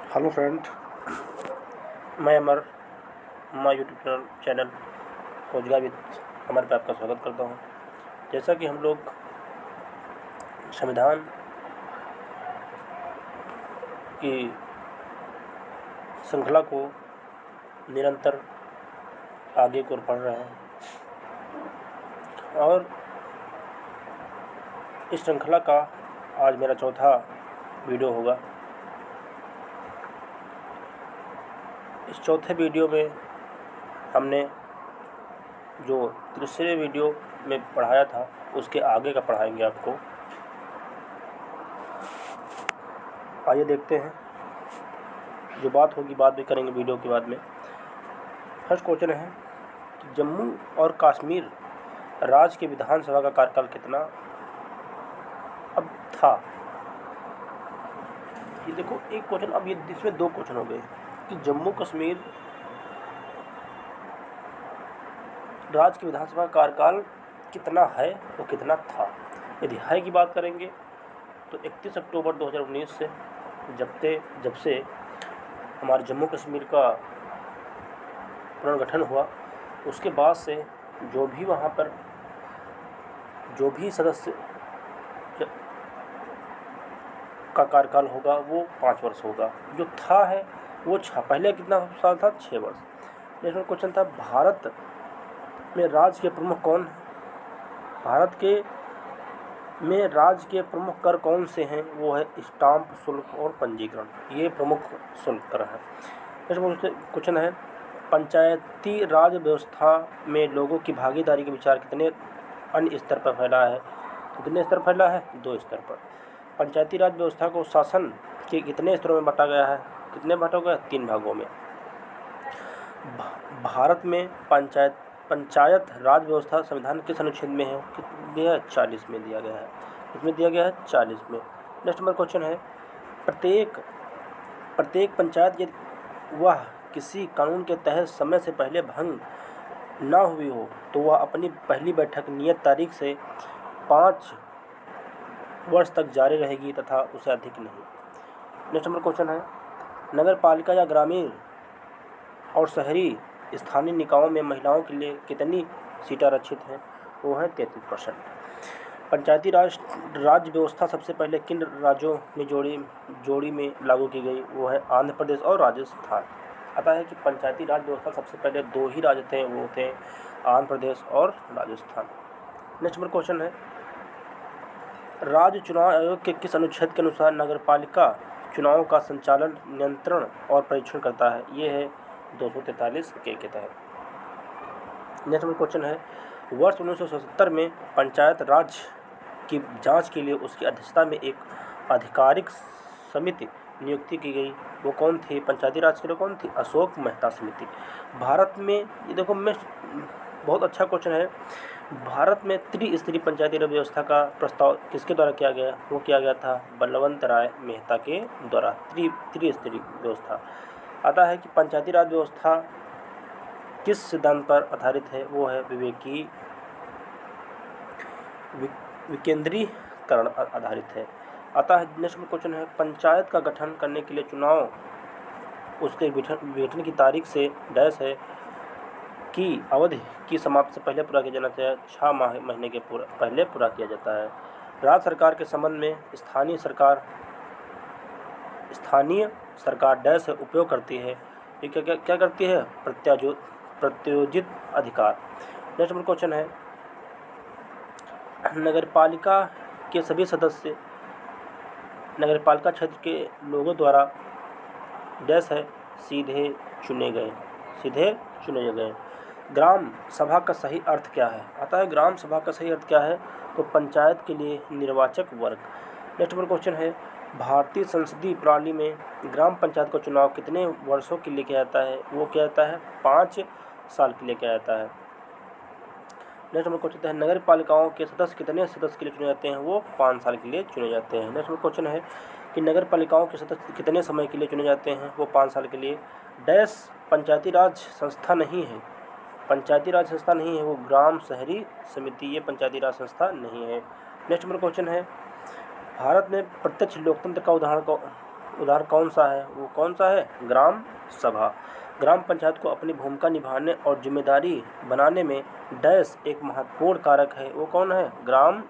Hello friend, मैं अमर my YouTube channel रोजगार with अमर पे आपका स्वागत करता हूं। जैसा कि हम लोग संविधान की श्रृंखला को निरंतर आगे की ओर बढ़ रहे हैं और इस श्रृंखला का आज मेरा चौथा वीडियो होगा। इस चौथे वीडियो में हमने जो तीसरे वीडियो में पढ़ाया था उसके आगे का पढ़ाएंगे आपको। आइए देखते हैं, जो बात होगी बात भी करेंगे वीडियो के बाद में। फर्स्ट क्वेश्चन है कि जम्मू और कश्मीर राज्य के विधानसभा का कार्यकाल कितना अब था। ये देखो एक क्वेश्चन, अब ये इसमें दो क्वेश्चन हो गए कि जम्मू कश्मीर राज्य की विधानसभा का कार्यकाल कितना है और कितना था। यदि है की बात करेंगे तो 31 अक्टूबर 2019 से जब से हमारे जम्मू कश्मीर का पुनर्गठन हुआ, उसके बाद से जो भी वहाँ पर जो भी सदस्य का कार्यकाल होगा वो 5 वर्ष होगा। जो था है वो पहले कितना साल था, 6 वर्ष। नेक्स्ट क्वेश्चन था भारत में राज्य के प्रमुख कौन है। भारत के में राज्य के प्रमुख कर कौन से हैं, वो है स्टाम्प शुल्क और पंजीकरण, ये प्रमुख शुल्क कर है। नेक्स्ट क्वेश्चन है पंचायती राज व्यवस्था में लोगों की भागीदारी के विचार कितने अन्य स्तर पर फैला है। कितने स्तर फैला है, 2 स्तर पर। पंचायती राज व्यवस्था को शासन के कितने स्तरों में बांटा गया है, कितने बांटा गया, 3 भागों में। भारत में पंचायत राज व्यवस्था संविधान किस अनुच्छेद में है, दिया है 40 में दिया गया है। इसमें दिया गया है 40 में। नेक्स्ट नंबर क्वेश्चन है प्रत्येक पंचायत यदि वह किसी कानून के तहत समय से पहले भंग न हुई हो तो वह अपनी पहली बैठक नियत तारीख से 5 वर्ष तक जारी रहेगी तथा उसे अधिक नहीं। नेक्स्ट नंबर क्वेश्चन है नगर पालिका या ग्रामीण और शहरी स्थानीय निकायों में महिलाओं के लिए कितनी सीटें आरक्षित हैं, वो है 33%। पंचायती राज व्यवस्था सबसे पहले किन राज्यों में जोड़ी में लागू की गई, वो है आंध्र प्रदेश और राजस्थान। आता है कि पंचायती राज व्यवस्था सबसे पहले 2 ही राज्य थे, वो थे आंध्र प्रदेश और राजस्थान। नेक्स्ट नंबर क्वेश्चन है राज्य चुनाव आयोग के किस अनुच्छेद के अनुसार नगरपालिका चुनावों का संचालन, नियंत्रण और परीक्षण करता है, ये है 243 के तहत। नेक्स्ट नंबर क्वेश्चन है वर्ष 1977 में पंचायत राज की जांच के लिए उसकी अध्यक्षता में एक आधिकारिक समिति नियुक्ति की गई, वो कौन थी, पंचायती राज के लिए कौन थी, अशोक मेहता समिति। भारत में ये देखो बहुत अच्छा क्वेश्चन है, भारत में त्रिस्तरीय पंचायती राज व्यवस्था का प्रस्ताव किसके द्वारा किया गया, वो किया गया था बलवंत राय मेहता के द्वारा। त्रिस्तरीय व्यवस्था। आता है कि पंचायती राज व्यवस्था किस सिद्धांत पर आधारित है, वो है विकेंद्रीकरण आधारित है। आता है नेक्स्ट क्वेश्चन है पंचायत का गठन करने के लिए चुनाव उसके गठन की तारीख से डैश है की अवधि की समाप्ति से पहले पूरा किया जाना चाहिए, 6 महीने के पहले पूरा किया जाता है। राज्य सरकार के संबंध में स्थानीय सरकार डैश है उपयोग करती है, ये क्या करती है, प्रत्योजित अधिकार। नेक्स्ट नंबर क्वेश्चन है नगरपालिका के सभी सदस्य नगरपालिका क्षेत्र के लोगों द्वारा डैश है सीधे चुने गए। ग्राम सभा का सही अर्थ क्या है। आता है ग्राम सभा का सही अर्थ क्या है, तो पंचायत के लिए निर्वाचक वर्ग। नेक्स्ट नंबर क्वेश्चन है भारतीय संसदीय प्रणाली में ग्राम पंचायत का चुनाव कितने वर्षों के लिए किया जाता है, वो क्या जाता है 5 साल के लिए किया जाता है। नेक्स्ट नंबर क्वेश्चन है नगर पालिकाओं के सदस्य कितने सदस्य के लिए चुने जाते हैं, वो 5 साल के लिए चुने जाते हैं। नेक्स्ट नंबर क्वेश्चन है कि नगर पालिकाओं के सदस्य कितने समय के लिए चुने जाते हैं, वो 5 साल के लिए। डैश पंचायती राज संस्था नहीं है, वो ग्राम शहरी समिति, ये पंचायती राज संस्था नहीं है। नेक्स्ट नंबर क्वेश्चन है भारत में प्रत्यक्ष लोकतंत्र का उदाहरण कौन सा है? वो कौन सा है? ग्राम सभा। ग्राम पंचायत को अपनी भूमिका निभाने और जिम्मेदारी बनाने में डैश एक महत्वपूर्ण कारक है। वो कौन है? ग्राम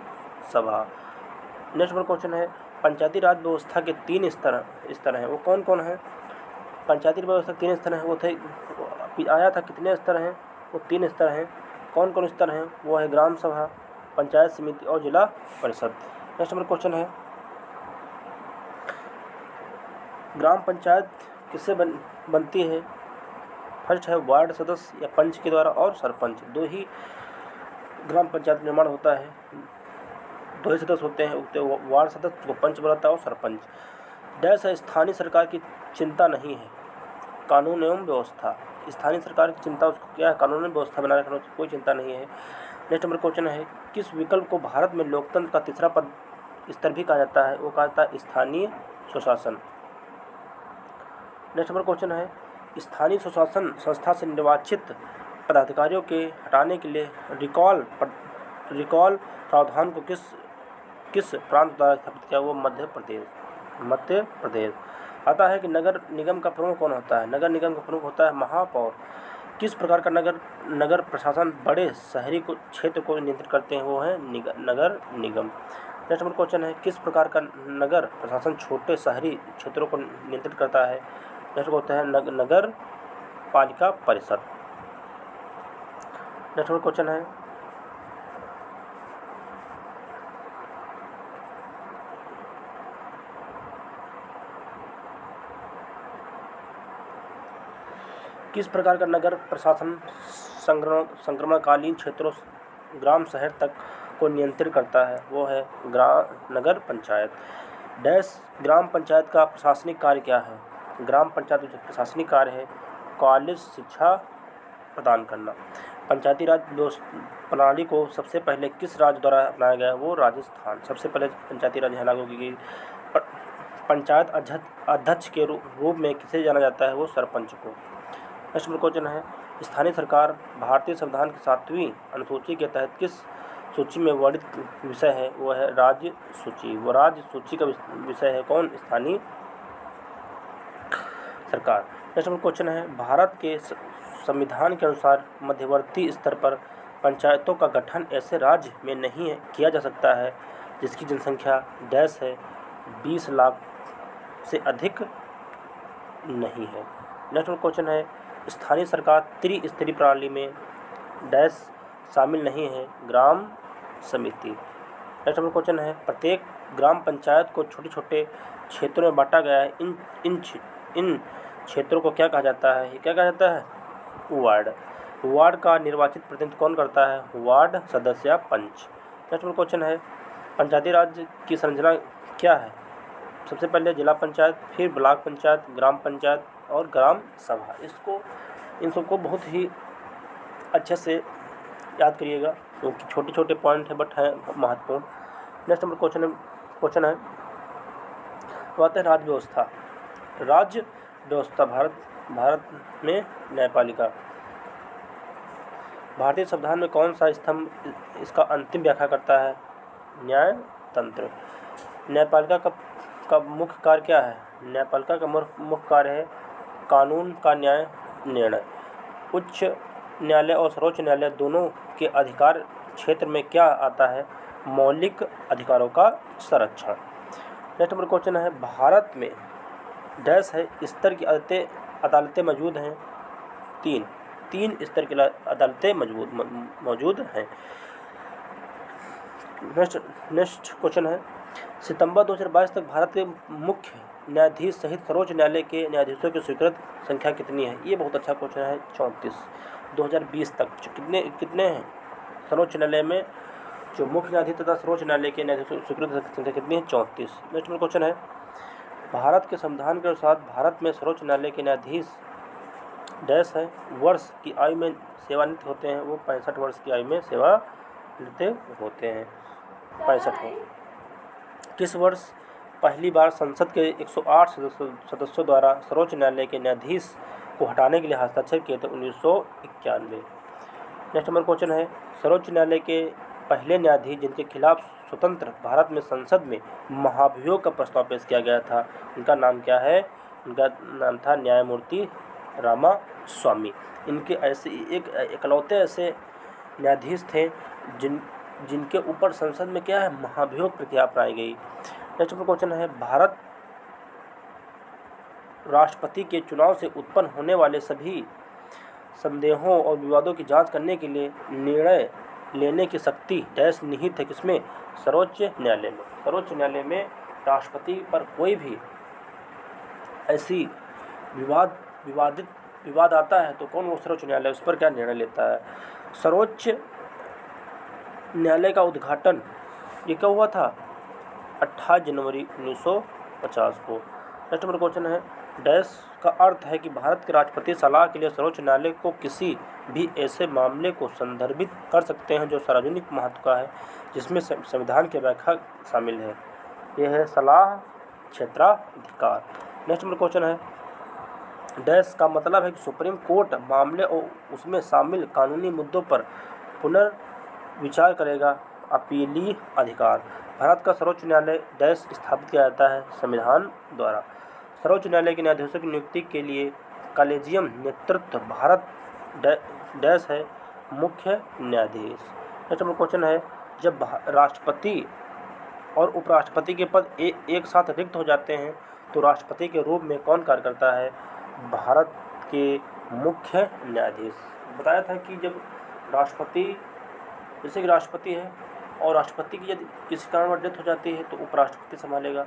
सभा। नेक्स्ट नंबर क्वेश्चन है, पंचायती राज व्यवस्था के 3 स्तर हैं। वो कौन कौन है? पंचायती व्यवस्था 3 स्तर हैं। वो थे, आया था कितने स्तर हैं? वो 3 स्तर हैं। कौन कौन स्तर हैं? वो है ग्राम सभा, पंचायत समिति और जिला परिषद। नेक्स्ट नंबर क्वेश्चन है, ग्राम पंचायत किससे बनती है? फर्स्ट है वार्ड सदस्य या पंच के द्वारा और सरपंच। 2 ही ग्राम पंचायत निर्माण होता है, 2 ही सदस्य होते हैं, वार्ड सदस्य को पंच बनाता है और सरपंच। डैश है, स्थानीय सरकार की चिंता नहीं है, कानून एवं व्यवस्था। स्थानीय सरकार की चिंता उसको क्या है? कानून एवं व्यवस्था बनाए रखने की कोई चिंता नहीं है। नेक्स्ट नंबर क्वेश्चन है, किस विकल्प को भारत में लोकतंत्र का तीसरा पद स्तर भी कहा जाता है? वो कहा जाता है स्थानीय स्वशासन। नेक्स्ट नंबर क्वेश्चन है, स्थानीय स्वशासन संस्था से निर्वाचित पदाधिकारियों के हटाने के लिए रिकॉल प्रावधान को किस प्रांत द्वारा स्थापित किया? वो मध्य प्रदेश। आता है कि नगर निगम का प्रमुख कौन होता है? नगर निगम का प्रमुख होता है महापौर। किस प्रकार का नगर प्रशासन बड़े शहरी क्षेत्र को नियंत्रित करते हैं? वो है नगर निगम। नेक्स्ट नंबर क्वेश्चन है, किस प्रकार का नगर प्रशासन छोटे शहरी क्षेत्रों को नियंत्रित करता है? नेक्स्ट होता है नगर पालिका परिषद। नेक्स्ट नंबर क्वेश्चन है, किस प्रकार का नगर प्रशासन संक्रमणकालीन क्षेत्रों ग्राम शहर तक को नियंत्रित करता है? वो है नगर पंचायत। डैश ग्राम पंचायत का प्रशासनिक कार्य क्या है? ग्राम पंचायत का प्रशासनिक कार्य है कॉलेज शिक्षा प्रदान करना। पंचायती राज प्रणाली को सबसे पहले किस राज्य द्वारा अपनाया गया? वो राजस्थान। सबसे पहले पंचायती राज लागू की गई। पंचायत अध्यक्ष के रूप में किसे जाना जाता है? वो सरपंच को। नेक्स्ट क्वेश्चन है, स्थानीय सरकार भारतीय संविधान की 7वीं अनुसूची के तहत किस सूची में वर्णित विषय है? वो है राज्य सूची। वो राज्य सूची का विषय है कौन? स्थानीय सरकार। नेक्स्ट क्वेश्चन है, भारत के संविधान के अनुसार मध्यवर्ती स्तर पर पंचायतों का गठन ऐसे राज्य में नहीं किया जा सकता है जिसकी जनसंख्या डैश है 20 लाख से अधिक नहीं है। नेक्स्ट क्वेश्चन है, स्थानीय सरकार त्रिस्तरीय प्रणाली में डैश शामिल नहीं है? ग्राम समिति। नेक्स्ट क्वेश्चन है, प्रत्येक ग्राम पंचायत को छोटे छोटे क्षेत्रों में बांटा गया है, इन क्षेत्रों को क्या कहा जाता है? क्या कहा जाता है? वार्ड। वार्ड का निर्वाचित प्रतिनिधित्व कौन करता है? वार्ड सदस्य या पंच। नेक्स्ट क्वेश्चन है, पंचायती राज की संरचना क्या है? सबसे पहले जिला पंचायत, फिर ब्लॉक पंचायत, ग्राम पंचायत और ग्राम सभा। इन सबको बहुत ही अच्छे से याद करिएगा क्योंकि छोटे छोटे पॉइंट हैं बट हैं महत्वपूर्ण। नेक्स्ट नंबर क्वेश्चन है वो आता है राज्य व्यवस्था। भारत में न्यायपालिका। भारतीय संविधान में कौन सा स्तंभ इसका अंतिम व्याख्या करता है? न्यायतंत्र। न्यायपालिका का मुख्य कार्य क्या है? न्यायपालिका का मुख्य कार्य है कानून का न्याय निर्णय। उच्च न्यायालय और सर्वोच्च न्यायालय दोनों के अधिकार क्षेत्र में क्या आता है? मौलिक अधिकारों का संरक्षण। नेक्स्ट नंबर क्वेश्चन है, भारत में डैश है स्तर की अदालतें मौजूद हैं? 3 स्तर की अदालतें मौजूद हैं। नेक्स्ट क्वेश्चन है, सितंबर 2022 तक भारत के मुख्य न्यायाधीश सहित सर्वोच्च न्यायालय के न्यायाधीशों की स्वीकृत संख्या कितनी है? ये बहुत अच्छा क्वेश्चन है। 34। 2020 तक कितने हैं? सर्वोच्च न्यायालय में जो मुख्य न्यायाधीश तथा सर्वोच्च न्यायालय के न्यायाधीशों की स्वीकृत संख्या कितनी है? 34। नेक्स्ट क्वेश्चन है, भारत के संविधान के अनुसार भारत में सर्वोच्च न्यायालय के न्यायाधीश डैश है वर्ष की आयु में सेवानिवृत्त होते हैं? वो 65 वर्ष की आयु में सेवानिवृत्त होते हैं। 65 किस वर्ष पहली बार संसद के 108 सदस्यों द्वारा सर्वोच्च न्यायालय के न्यायाधीश को हटाने के लिए हस्ताक्षर किए थे? 1991। नेक्स्ट नंबर क्वेश्चन है, सर्वोच्च न्यायालय के पहले न्यायाधीश जिनके खिलाफ स्वतंत्र भारत में संसद में महाभियोग का प्रस्ताव पेश किया गया था, उनका नाम क्या है? उनका नाम था न्यायमूर्ति रामास्वामी। इनके ऐसे इकलौते ऐसे न्यायाधीश थे जिनके ऊपर संसद में क्या है, महाभियोग प्रक्रिया अपनाई गई। नेक्स्ट क्वेश्चन है, भारत राष्ट्रपति के चुनाव से उत्पन्न होने वाले सभी संदेहों और विवादों की जांच करने के लिए निर्णय लेने की शक्ति डैश निहित है किसमें? सर्वोच्च न्यायालय में। सर्वोच्च न्यायालय में राष्ट्रपति पर कोई भी ऐसी विवाद आता है तो कौन? वो सर्वोच्च न्यायालय उस पर क्या निर्णय लेता है। सर्वोच्च न्यायालय का उद्घाटन ये कब हुआ था? 28 जनवरी 1950 को। नेक्स्ट नंबर क्वेश्चन है, डैश का अर्थ है कि भारत के राष्ट्रपति सलाह के लिए सर्वोच्च न्यायालय को किसी भी ऐसे मामले को संदर्भित कर सकते हैं जो सार्वजनिक महत्व का है, जिसमें संविधान की व्याख्या शामिल है। यह है सलाह क्षेत्राधिकार। नेक्स्ट नंबर क्वेश्चन है, डैश का मतलब है कि सुप्रीम कोर्ट मामले और उसमें शामिल कानूनी मुद्दों पर पुनर्विचार करेगा। अपीलीय अधिकार। भारत का सर्वोच्च न्यायालय डैश स्थापित किया जाता है संविधान द्वारा। सर्वोच्च न्यायालय के न्यायाधीशों की नियुक्ति के लिए कॉलेजियम नेतृत्व भारत डैश है मुख्य न्यायाधीश। नेक्स्ट नंबर क्वेश्चन है, जब राष्ट्रपति और उपराष्ट्रपति के पद एक साथ रिक्त हो जाते हैं तो राष्ट्रपति के रूप में कौन कार्य करता है? भारत के मुख्य न्यायाधीश। बताया था कि जब राष्ट्रपति, जैसे कि राष्ट्रपति है और राष्ट्रपति की यदि किसी कारण डेथ हो जाती है तो उपराष्ट्रपति संभालेगा,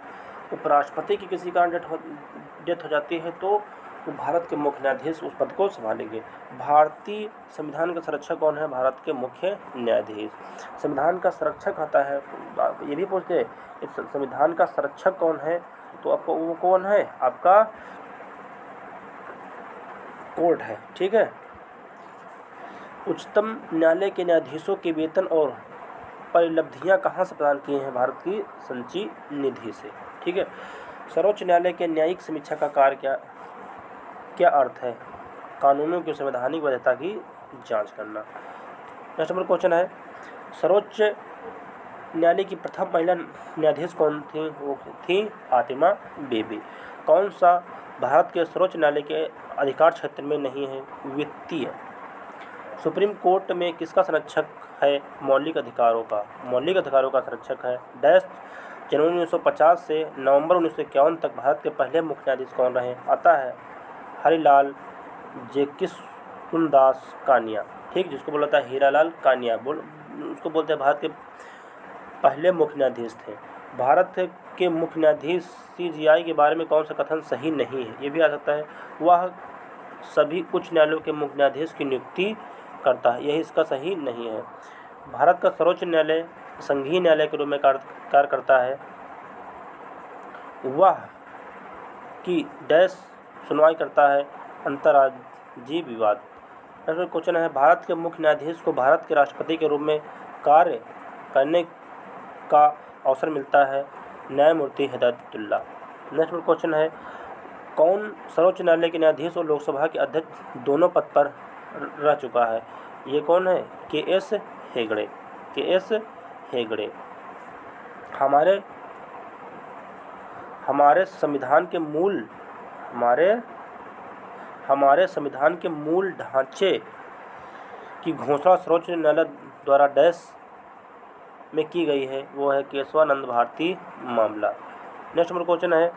उपराष्ट्रपति की किसी कारण डेथ हो जाती है तो भारत के मुख्य न्यायाधीश उस पद को संभालेंगे। भारतीय संविधान का संरक्षक कौन है? भारत के मुख्य न्यायाधीश। संविधान का संरक्षक आता है, ये भी पूछते हैं संविधान का संरक्षक कौन है, तो आपको वो कौन है? आपका कोर्ट है। ठीक है। उच्चतम न्यायालय के न्यायाधीशों के वेतन और परिलब्धियां कहाँ से प्रदान किए हैं? भारत की संचयी निधि से। ठीक है। सर्वोच्च न्यायालय के न्यायिक समीक्षा का कार्य क्या अर्थ है? कानूनों की संवैधानिक वैधता की जांच करना। नेक्स्ट नंबर क्वेश्चन है, सर्वोच्च न्यायालय की प्रथम महिला न्यायाधीश कौन थी? वो थी फातिमा बीबी। कौन सा भारत के सर्वोच्च न्यायालय के अधिकार क्षेत्र में नहीं है? वित्तीय। सुप्रीम कोर्ट में किसका संरक्षक है? मौलिक अधिकारों का। मौलिक अधिकारों का संरक्षक है डैश। जनवरी 1950 से नवंबर 1951 तक भारत के पहले मुख्य न्यायाधीश कौन रहे? आता है हरिलाल जैकिसुनदास कानिया। ठीक, जिसको बोला था हीरालाल कानिया, उसको बोलते हैं भारत के पहले मुख्य न्यायाधीश थे। भारत के मुख्य न्यायाधीश CGI के बारे में कौन सा कथन सही नहीं है? ये भी आ सकता है, वह सभी उच्च न्यायालयों के मुख्य न्यायाधीश की नियुक्ति करता है, यही इसका सही नहीं है। भारत का सर्वोच्च न्यायालय संघीय न्यायालय के रूप में कार्य करता है। वह की डैश सुनवाई करता है अंतर्राज्यीय विवाद। नेक्स्ट क्वेश्चन है, भारत के मुख्य न्यायाधीश को भारत के राष्ट्रपति के रूप में कार्य करने का अवसर मिलता है न्यायमूर्ति हिदायतुल्लाह। नेक्स्ट क्वेश्चन है, कौन सर्वोच्च न्यायालय के न्यायाधीश और लोकसभा के अध्यक्ष दोनों पद पर रह चुका है? ये कौन है? KS हेगड़े। KS हेगड़े हमारे संविधान के मूल ढांचे की घोषणा सर्वोच्च न्यायालय द्वारा डैश में की गई है, वो है केशवानंद भारती मामला। नेक्स्ट नंबर क्वेश्चन है,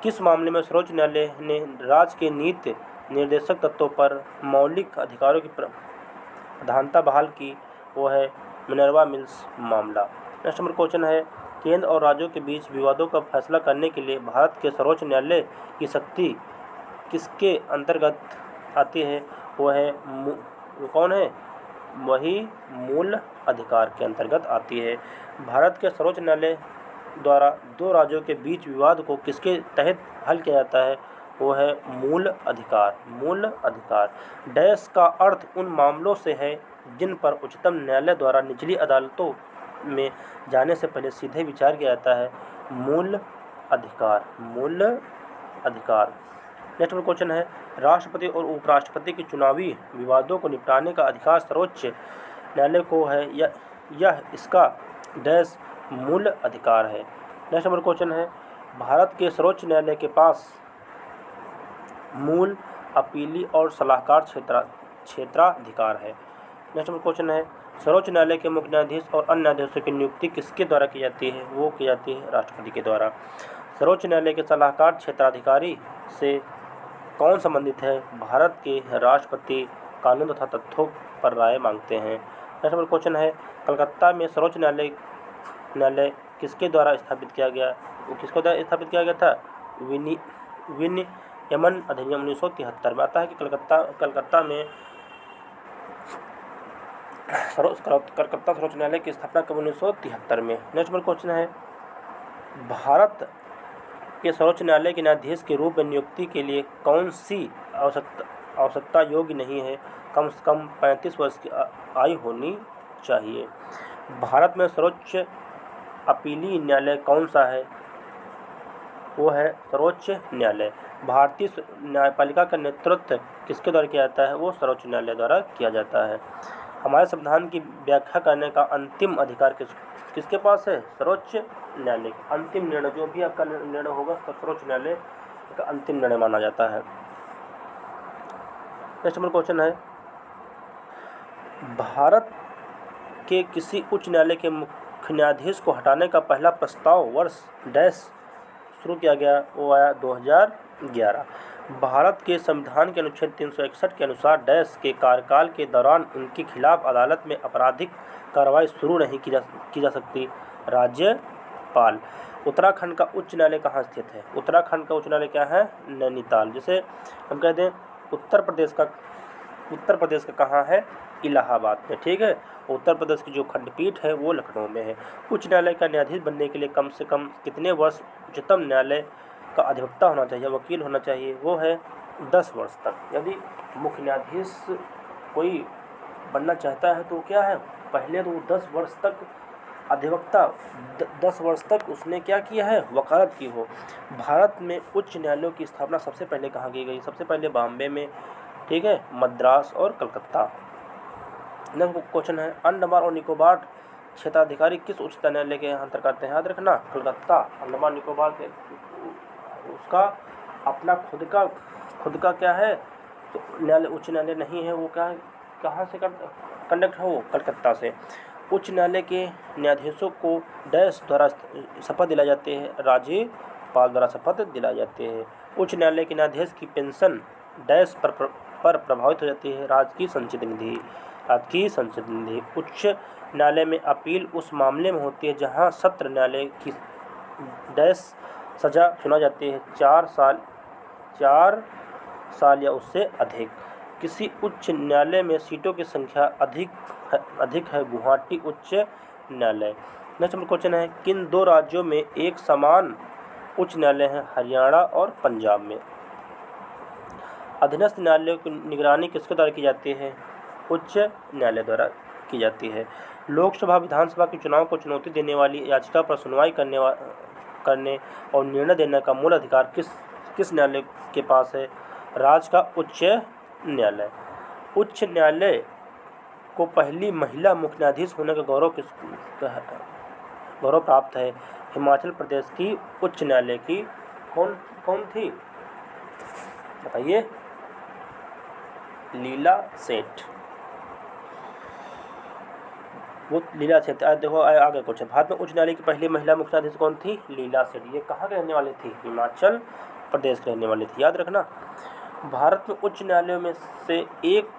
किस मामले में सर्वोच्च न्यायालय ने राज्य के नीति निर्देशक तत्वों पर मौलिक अधिकारों की प्रधानता बहाल की? वो है मिनर्वा मिल्स मामला। नेक्स्ट नंबर क्वेश्चन है, केंद्र और राज्यों के बीच विवादों का फैसला करने के लिए भारत के सर्वोच्च न्यायालय की शक्ति किसके अंतर्गत आती है? वो है कौन है? वही मूल अधिकार के अंतर्गत आती है। भारत के सर्वोच्च न्यायालय द्वारा दो राज्यों के बीच विवाद को किसके तहत हल किया जाता है? वो है मूल अधिकार। मूल अधिकार डैश का अर्थ उन मामलों से है जिन पर उच्चतम न्यायालय द्वारा निचली अदालतों में जाने से पहले सीधे विचार किया जाता है। मूल अधिकार। मूल अधिकार। नेक्स्ट क्वेश्चन है, राष्ट्रपति और उपराष्ट्रपति के चुनावी विवादों को निपटाने का अधिकार सर्वोच्च न्यायालय को है या यह इसका डैश मूल अधिकार है। नेक्स्ट नंबर क्वेश्चन है, भारत के सर्वोच्च न्यायालय के पास मूल, अपीली और सलाहकार क्षेत्राधिकार है। नेक्स्ट नंबर क्वेश्चन है, सर्वोच्च न्यायालय के मुख्य न्यायाधीश और अन्य न्यायाधीशों की नियुक्ति किसके द्वारा की जाती है? वो की जाती है राष्ट्रपति के द्वारा। सर्वोच्च न्यायालय के सलाहकार क्षेत्राधिकारी से कौन संबंधित है? भारत के राष्ट्रपति कानून तथा तथ्यों पर राय मांगते हैं। नेक्स्ट नंबर क्वेश्चन है, कलकत्ता में सर्वोच्च न्यायालय किसके द्वारा स्थापित किया गया? वो किसके द्वारा स्थापित किया गया था? विनियमन अधिनियम 1973 में आता है कि कलकत्ता में कलकत्ता सर्वोच्च न्यायालय की स्थापना कब? 1973 में। नेक्स्ट नंबर क्वेश्चन है, भारत के सर्वोच्च न्यायालय के न्यायाधीश के रूप में नियुक्ति के लिए कौन सी आवश्यकता योग्य नहीं है? कम से कम 35 वर्ष की आयु होनी चाहिए। भारत में सर्वोच्च अपीली न्यायालय कौन सा है? वो है सर्वोच्च न्यायालय। भारतीय न्यायपालिका का नेतृत्व किसके द्वारा किया जाता है? वो सर्वोच्च न्यायालय द्वारा किया जाता है। हमारे संविधान की व्याख्या करने का अंतिम अधिकार किसके पास है? सर्वोच्च न्यायालय। अंतिम निर्णय जो भी आपका निर्णय होगा सर्वोच्च न्यायालय का अंतिम निर्णय माना जाता है। नेक्स्ट नंबर क्वेश्चन है, भारत के किसी उच्च न्यायालय के मुख्य न्यायाधीश को हटाने का पहला प्रस्ताव वर्ष डैश शुरू किया गया? वो आया 2011। भारत के संविधान के अनुच्छेद 361 के अनुसार डैश के कार्यकाल के दौरान उनके खिलाफ अदालत में आपराधिक कार्रवाई शुरू नहीं की जा सकती। राज्यपाल। उत्तराखंड का उच्च न्यायालय कहाँ स्थित है? उत्तराखंड का उच्च न्यायालय क्या है? नैनीताल। जैसे हम कह दें उत्तर प्रदेश का कहाँ है? इलाहाबाद में। ठीक है, उत्तर प्रदेश की जो खंडपीठ है वो लखनऊ में है। उच्च न्यायालय का न्यायाधीश बनने के लिए कम से कम कितने वर्ष उच्चतम न्यायालय का अधिवक्ता होना चाहिए, वकील होना चाहिए? वो है 10 वर्ष तक। यदि मुख्य न्यायाधीश कोई बनना चाहता है तो क्या है, पहले तो 10 वर्ष तक अधिवक्ता 10 वर्ष तक उसने क्या किया है? वकालत की हो। भारत में उच्च न्यायालयों की स्थापना सबसे पहले कहाँ की गई? सबसे पहले बॉम्बे में, ठीक है, मद्रास और कलकत्ता। नेक्स्ट क्वेश्चन है, अंडमान और निकोबार क्षेत्राधिकारी किस उच्चतम न्यायालय के अंतर्गत आते हैं? याद रखना, कलकत्ता। अंडमान निकोबार के उसका अपना खुद का क्या है तो न्यायालय, उच्च न्यायालय नहीं है। वो क्या है, कहाँ से कंडक्ट हो? कलकत्ता से। उच्च न्यायालय के न्यायाधीशों को डैश द्वारा शपथ दिलाई जाती है? राज्यपाल द्वारा शपथ दिलाई जाती है। उच्च न्यायालय के न्यायाधीश की पेंशन डैश पर प्रभावित हो जाती है? राजकीय संचित निधि। उच्च न्यायालय में अपील उस मामले में होती है जहां सत्र न्यायालय की डैश सजा सुना जाती है? 4 साल या उससे अधिक। किसी उच्च न्यायालय में सीटों की संख्या अधिक है? गुवाहाटी उच्च न्यायालय। नेक्स्ट नंबर क्वेश्चन है, किन 2 राज्यों में एक समान उच्च न्यायालय है? हरियाणा और पंजाब में। अधीनस्थ न्यायालयों की निगरानी किसके द्वारा की जाती है? उच्च न्यायालय द्वारा की जाती है। लोकसभा विधानसभा के चुनाव को चुनौती देने वाली याचिका पर सुनवाई करने और निर्णय देने का मूल अधिकार किस न्यायालय के पास है? राज्य का उच्च न्यायालय। उच्च न्यायालय को पहली महिला मुख्य न्यायाधीश होने का गौरव प्राप्त है? हिमाचल प्रदेश की उच्च न्यायालय की कौन थी? बताइए। लीला सेठ। वो लीला सेठ। देखो आगे कुछ है, भारत में उच्च न्यायालय की पहली महिला मुख्य न्यायाधीश कौन थी? लीला सेठ। ये कहाँ के रहने वाली थी? हिमाचल प्रदेश के रहने वाली थी, याद रखना। भारत में उच्च न्यायालयों में से एक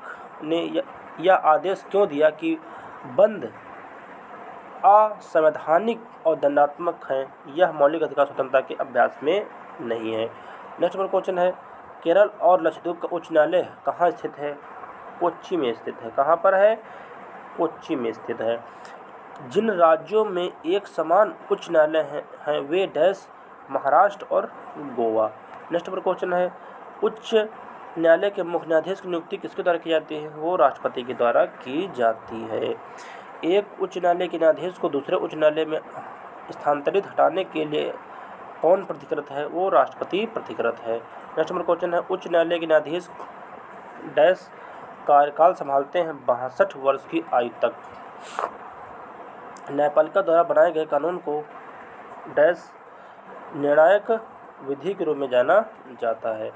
ने यह आदेश क्यों दिया कि बंद असंवैधानिक और दंडात्मक हैं? यह मौलिक अधिकार स्वतंत्रता के अभ्यास में नहीं है। नेक्स्ट नंबर क्वेश्चन है, केरल और लक्षद्वीप का उच्च न्यायालय कहाँ स्थित है? कोच्चि में स्थित है। कहाँ पर है? कोच्चि में स्थित है। जिन राज्यों में एक समान उच्च न्यायालय हैं वे डैश महाराष्ट्र और गोवा। नेक्स्ट नंबर क्वेश्चन है, उच्च न्यायालय के मुख्य न्यायाधीश की नियुक्ति किसके द्वारा की जाती है? वो राष्ट्रपति के द्वारा की जाती है। एक उच्च न्यायालय के न्यायाधीश को दूसरे उच्च न्यायालय में स्थानांतरित हटाने के लिए कौन प्रतिकृत है? वो राष्ट्रपति प्रतिकृत है। नेक्स्ट नंबर क्वेश्चन है, उच्च न्यायालय के न्यायाधीश डैश कार्यकाल संभालते हैं 62 वर्ष की आयु तक। न्यायपालिका द्वारा बनाए गए कानून को डैश निर्णायक विधि के रूप में जाना जाता है।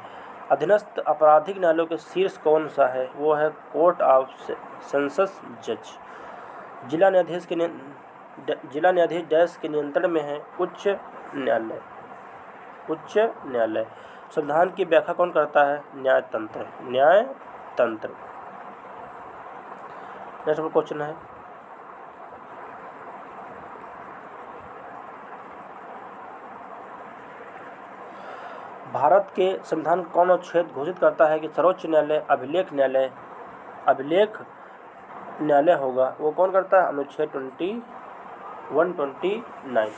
अधीनस्थ आपराधिक न्यायालयों के शीर्ष कौन सा है? वो है कोर्ट ऑफ सेशंस जज। जिला न्यायाधीश डैश के नियंत्रण में है? उच्च न्यायालय। उच्च न्यायालय। संविधान की व्याख्या कौन करता है? न्यायतंत्र। न्यायतंत्र। नेक्स्ट क्वेश्चन है, भारत के संविधान कौन अनुच्छेद घोषित करता है कि सर्वोच्च न्यायालय अभिलेख न्यायालय होगा? वो कौन करता है? अनुच्छेद 129।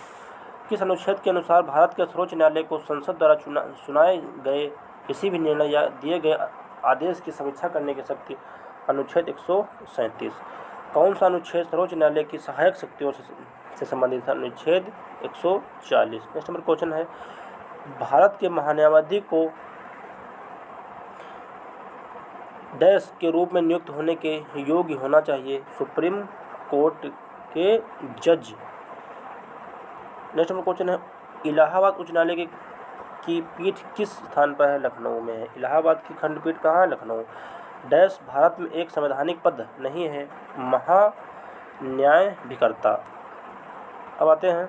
किस अनुच्छेद के अनुसार भारत के सर्वोच्च न्यायालय को संसद द्वारा सुनाए गए किसी भी निर्णय या दिए गए आदेश की समीक्षा करने की शक्ति? अनुच्छेद 137। कौन सा अनुच्छेद सर्वोच्च न्यायालय की सहायक शक्तियों से संबंधित है? अनुच्छेद 140। नेक्स्ट नंबर क्वेश्चन है, भारत के महान्यायाधीश को डैश के रूप में नियुक्त होने के योग्य होना चाहिए? सुप्रीम कोर्ट के जज। नेक्स्ट नंबर क्वेश्चन है, इलाहाबाद उच्च न्यायालय की पीठ किस स्थान पर है? लखनऊ में है। इलाहाबाद की खंडपीठ कहाँ है? लखनऊ। डैश भारत में एक संवैधानिक पद नहीं है? महान्यायाधिकर्ता। अब आते हैं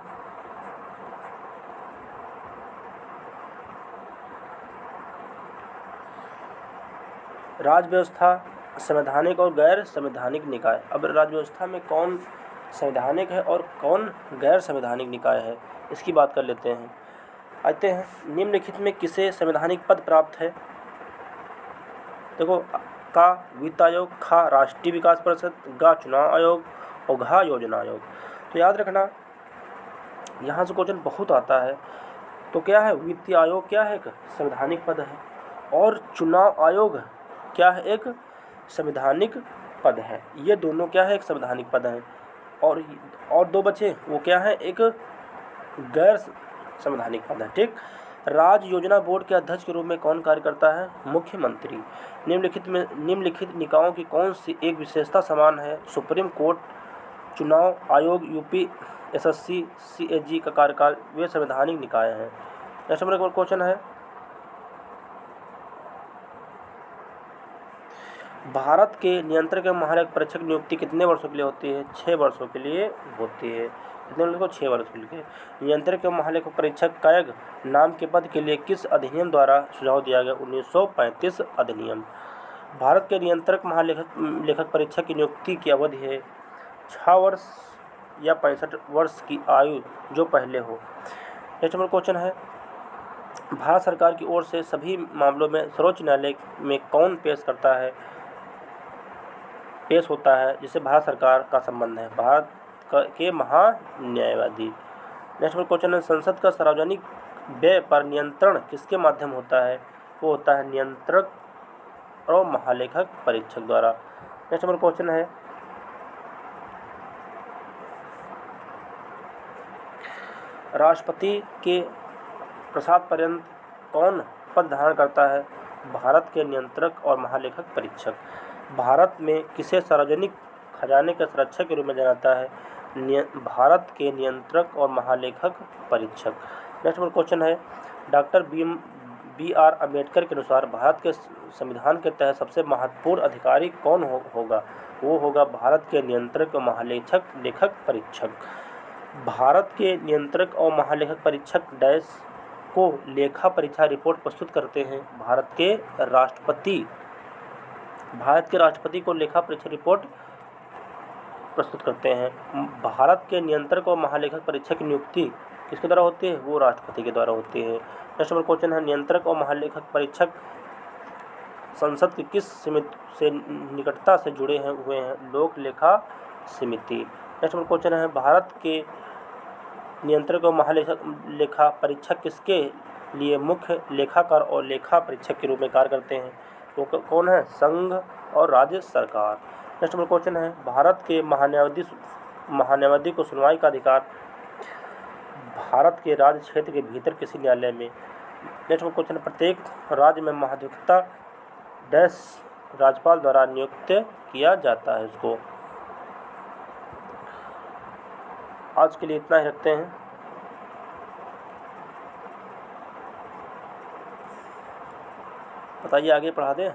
राज्य व्यवस्था, संवैधानिक और गैर संवैधानिक निकाय। अब राज्य व्यवस्था में कौन संवैधानिक है और कौन गैर संवैधानिक निकाय है, इसकी बात कर लेते हैं। आते हैं, निम्नलिखित में किसे संवैधानिक पद प्राप्त है? देखो, का वित्त आयोग, खा राष्ट्रीय विकास परिषद, गा चुनाव आयोग और घा योजना आयोग। तो याद रखना, यहाँ से क्वेश्चन बहुत आता है। तो क्या है? वित्त आयोग क्या है? एक संवैधानिक पद है। और चुनाव आयोग क्या है? एक संवैधानिक पद है। ये दोनों क्या है? एक संवैधानिक पद है। और दो बचे, वो क्या है? एक गैर संवैधानिक पद है। ठीक। राज्य योजना बोर्ड के अध्यक्ष के रूप में कौन कार्य करता है? मुख्यमंत्री। निम्नलिखित निकायों की कौन सी एक विशेषता समान है? सुप्रीम कोर्ट, चुनाव आयोग, UPSSC, CAG का कार्यकाल, वे संवैधानिक निकाय हैं। नेक्स्ट नंबर क्वेश्चन है, भारत के नियंत्रक एवं महालेखा परीक्षक नियुक्ति कितने वर्षों के लिए होती है? 6 वर्षों के लिए होती है। कितने वर्षों को? 6 वर्ष के लिए। नियंत्रक एवं महालेखा परीक्षक कायग नाम के पद के लिए किस अधिनियम द्वारा सुझाव दिया गया? 1935 अधिनियम। भारत के नियंत्रक महालेखक परीक्षक की नियुक्ति की अवधि है 6 वर्ष या 65 वर्ष की आयु, जो पहले हो। नेक्स्ट नंबर क्वेश्चन है, भारत सरकार की ओर से सभी मामलों में सर्वोच्च न्यायालय में कौन पेश होता है जिससे भारत सरकार का संबंध है? भारत के महान्यायवादी। नेक्स्ट क्वेश्चन है, संसद का सार्वजनिक व्यय पर नियंत्रण किसके माध्यम होता है? वो होता है नियंत्रक और महालेखक परीक्षक द्वारा। नेक्स्ट नंबर क्वेश्चन है, राष्ट्रपति के प्रसाद पर्यंत कौन पद धारण करता है? भारत के नियंत्रक और महालेखक परीक्षक। भारत में किसे सार्वजनिक खजाने के संरक्षक के रूप में जाना जाता है? भारत के नियंत्रक और महालेखक परीक्षक। नेक्स्ट क्वेश्चन है, डॉक्टर BR अम्बेडकर के अनुसार भारत के संविधान के तहत सबसे महत्वपूर्ण अधिकारी कौन होगा? वो होगा भारत के नियंत्रक और महालेखक परीक्षक। भारत के नियंत्रक और महालेखक परीक्षक डैश को लेखा परीक्षा रिपोर्ट प्रस्तुत करते हैं? भारत के राष्ट्रपति को लेखा परीक्षा रिपोर्ट प्रस्तुत करते हैं। भारत के नियंत्रक और महालेखक परीक्षक की नियुक्ति किसके द्वारा होती है? वो राष्ट्रपति के द्वारा होती है। नेक्स्ट नंबर क्वेश्चन है, नियंत्रक और महालेखक परीक्षक संसद की किस समिति से निकटता से जुड़े हुए हैं? लोक लेखा समिति। नेक्स्ट नंबर क्वेश्चन है, भारत के नियंत्रक और महालेखा परीक्षक किसके लिए मुख्य लेखाकार और लेखा परीक्षक के रूप में कार्य करते हैं? वो कौन है? संघ और राज्य सरकार। नेक्स्ट नंबर क्वेश्चन है, भारत के महान्यायाधीश को सुनवाई का अधिकार भारत के राज्य क्षेत्र के भीतर किसी न्यायालय में? नेक्स्ट नंबर क्वेश्चन है, प्रत्येक राज्य में महाधिवक्ता डैश राज्यपाल द्वारा नियुक्त किया जाता है इसको। आज के लिए इतना ही रखते हैं। बताइए आगे पढ़ा दें?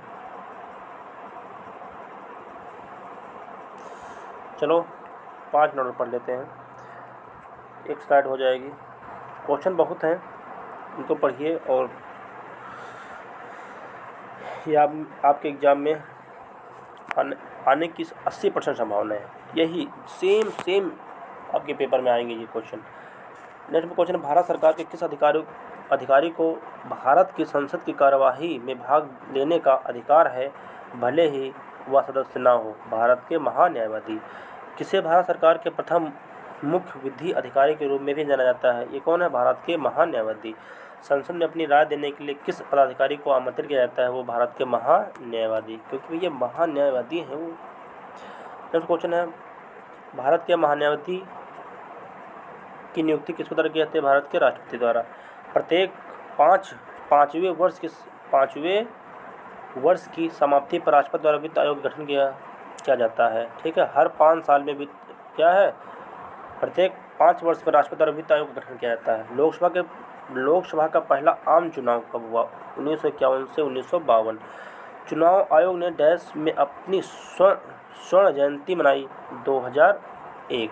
चलो 5 मिनट पढ़ लेते हैं, एक स्लाइड हो जाएगी। क्वेश्चन बहुत हैं, उनको पढ़िए और ये आपके एग्ज़ाम में आने की 80% संभावना है। यही सेम आपके पेपर में आएंगे ये क्वेश्चन। नेक्स्ट क्वेश्चन, भारत सरकार के किस अधिकारी को भारत की संसद की कार्यवाही में भाग लेने का अधिकार है, भले ही वह सदस्य न हो? भारत के महान्यायवादी। किसे भारत सरकार के प्रथम मुख्य विधि अधिकारी के रूप में भी जाना जाता है? ये कौन है? भारत के महान्यायवादी। संसद में अपनी राय देने के लिए किस पदाधिकारी को आमंत्रित किया जाता है? वो भारत के महान्यायवादी, क्योंकि ये महान्यायवादी हैं वो। नेक्स्ट क्वेश्चन है, भारत के महान्यायवादी की नियुक्ति किसके द्वारा की जाती है? भारत के राष्ट्रपति द्वारा। प्रत्येक पाँचवें वर्ष की समाप्ति पर राष्ट्रपति द्वारा वित्त आयोग गठन किया जाता है। ठीक है, हर 5 साल में क्या है, प्रत्येक 5 वर्ष पर राष्ट्रपति द्वारा वित्त आयोग का गठन किया जाता है। लोकसभा का पहला आम चुनाव कब हुआ? 1951 से 1952। चुनाव आयोग ने डैश में अपनी स्वर्ण जयंती मनाई? 2001।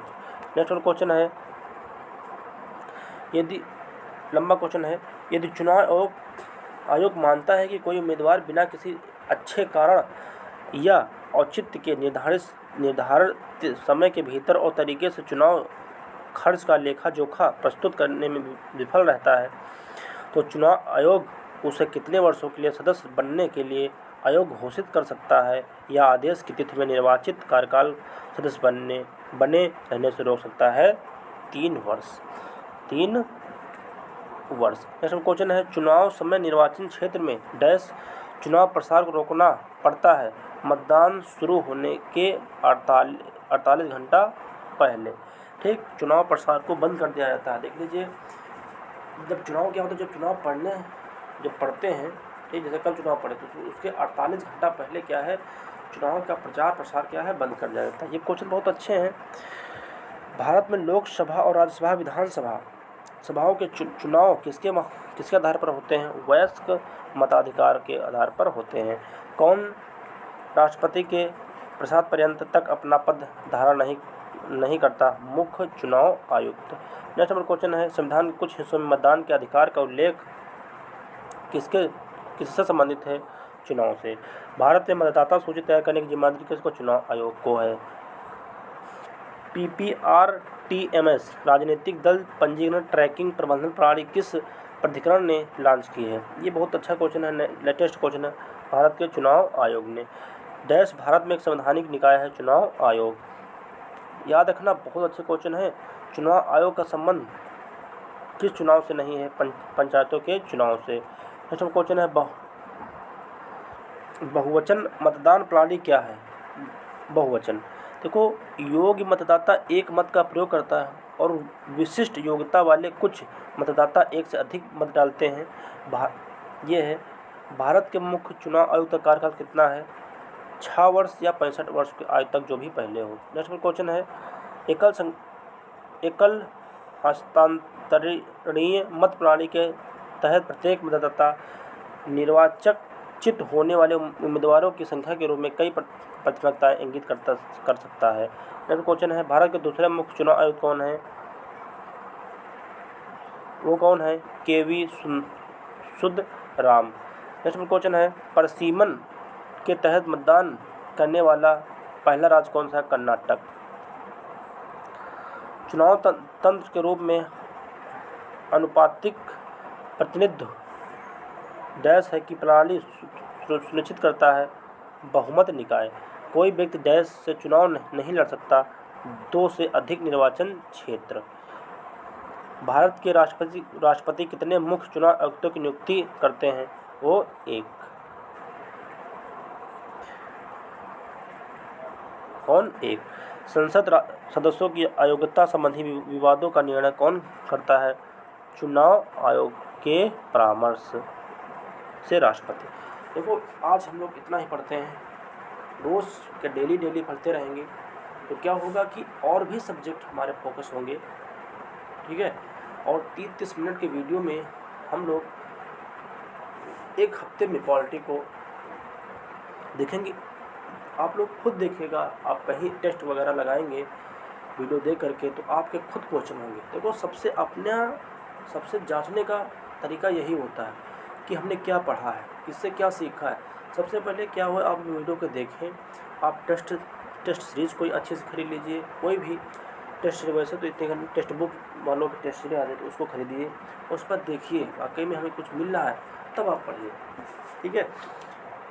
नेक्स्ट क्वेश्चन है, लंबा क्वेश्चन है, यदि चुनाव आयोग मानता है कि कोई उम्मीदवार बिना किसी अच्छे कारण या औचित्य के निर्धारित समय के भीतर और तरीके से चुनाव खर्च का लेखा जोखा प्रस्तुत करने में विफल रहता है, तो चुनाव आयोग उसे कितने वर्षों के लिए सदस्य बनने के लिए आयोग घोषित कर सकता है, या आदेश की तिथि में निर्वाचित कार्यकाल सदस्य बने रहने से रोक सकता है? 3 वर्ष। नेक्स्ट क्वेश्चन है, चुनाव समय निर्वाचन क्षेत्र में डैश चुनाव प्रसार को रोकना पड़ता है? मतदान शुरू होने के 48 घंटा पहले। ठीक, चुनाव प्रसार को बंद कर दिया जाता है। देख लीजिए, जब चुनाव क्या होता है, जब पढ़ते हैं, ठीक, जैसे कल चुनाव पड़े तो उसके 48 घंटा पहले क्या है, चुनाव का प्रचार प्रसार क्या है, बंद कर दिया जाता है। ये क्वेश्चन बहुत अच्छे हैं। भारत में लोकसभा और राज्यसभा विधानसभा सभाओं के चुनाव किसके आधार पर होते हैं? वयस्क मताधिकार के आधार पर होते हैं। कौन राष्ट्रपति के प्रसाद पर्यंत तक अपना पद धारण नहीं करता? मुख्य चुनाव आयुक्त। नेक्स्ट नंबर क्वेश्चन है, संविधान के कुछ हिस्सों में मतदान के अधिकार का उल्लेख किससे संबंधित है? चुनाव से। भारत में मतदाता सूची तैयार करने की जिम्मेदारी किसको? चुनाव आयोग को है। PPRTMS राजनीतिक दल पंजीकरण ट्रैकिंग प्रबंधन प्रणाली किस प्राधिकरण ने लॉन्च की है? ये बहुत अच्छा क्वेश्चन है, लेटेस्ट क्वेश्चन है। भारत के चुनाव आयोग ने। डैश भारत में एक संवैधानिक निकाय है? चुनाव आयोग। याद रखना, बहुत अच्छे क्वेश्चन है। चुनाव आयोग का संबंध किस चुनाव से नहीं है? पंचायतों के चुनाव से। नेक्स्ट क्वेश्चन है, बहुवचन मतदान प्रणाली क्या है? बहुवचन, देखो, योग्य मतदाता एक मत का प्रयोग करता है और विशिष्ट योग्यता वाले कुछ मतदाता एक से अधिक मत डालते हैं। ये है। भारत के मुख्य चुनाव आयुक्त का कार्यकाल कितना है? 6 वर्ष या 65 वर्ष की आयु तक, जो भी पहले हो। नेक्स्ट क्वेश्चन है, एकल हस्तांतरणीय मत प्रणाली के तहत प्रत्येक मतदाता निर्वाचित होने वाले उम्मीदवारों की संख्या के रूप में कई प्राथमिकताएं इंगित कर सकता है। नेक्स्ट क्वेश्चन है, भारत के दूसरे मुख्य चुनाव आयुक्त कौन है? वो कौन है? KV सुद्धराम। नेक्स्ट क्वेश्चन है, परिसीमन के तहत मतदान करने वाला पहला राज्य कौन सा है? कर्नाटक। चुनाव तंत्र के रूप में अनुपातिक प्रतिनिधित्व डैश है की प्रणाली सुनिश्चित करता है? बहुमत निकाय। कोई व्यक्ति डैश से चुनाव नहीं लड़ सकता? 2 से अधिक निर्वाचन क्षेत्र। भारत के राष्ट्रपति कितने मुख्य चुनाव आयुक्तों की नियुक्ति करते हैं? वो 1। कौन? 1। संसद सदस्यों की अयोग्यता संबंधी विवादों का निर्णय कौन करता है? चुनाव आयोग के परामर्श से राष्ट्रपति। देखो, आज हम लोग इतना ही पढ़ते हैं, रोज़ के डेली पढ़ते रहेंगे। तो क्या होगा कि और भी सब्जेक्ट हमारे फोकस होंगे, ठीक है। और 30-30 मिनट के वीडियो में हम लोग एक हफ्ते में पॉलिटी को देखेंगे। आप लोग खुद देखिएगा, आप कहीं टेस्ट वगैरह लगाएंगे वीडियो देख करके तो आपके खुद क्वेश्चन होंगे। देखो सबसे जांचने का तरीका यही होता है कि हमने क्या पढ़ा है, इससे क्या सीखा है। सबसे पहले क्या हुआ, आप वीडियो को देखें, आप टेस्ट सीरीज़ कोई अच्छे से खरीद लीजिए, कोई भी टेस्ट सीरीज, वैसे तो इतने टेक्स्ट बुक मान लो कि टेस्ट सीरीज आ जाए तो उसको खरीदिए, उस पर देखिए वाकई में हमें कुछ मिल रहा है तब आप पढ़िए, ठीक है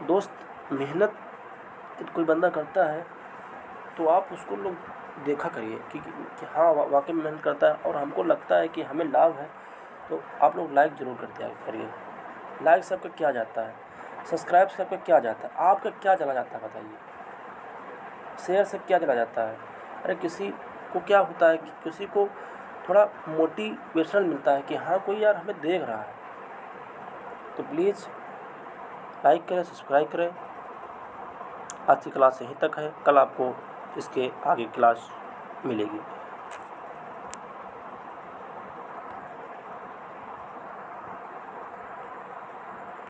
दोस्त। मेहनत कोई बंदा करता है तो आप उसको लोग देखा करिए कि हाँ वाकई में मेहनत करता है और हमको लगता है कि हमें लाभ है, तो आप लोग लाइक ज़रूर करते करिए। लाइक से आपका क्या जाता है, सब्सक्राइब से आपका क्या जाता है, आपका क्या चला जाता है बताइए, शेयर से क्या चला जाता है। अरे किसी को क्या होता है कि किसी को थोड़ा मोटिवेशन मिलता है कि हाँ कोई यार हमें देख रहा है। तो प्लीज़ लाइक करें, सब्सक्राइब करें। आज की क्लास यहीं तक है, कल आपको इसके आगे क्लास मिलेगी।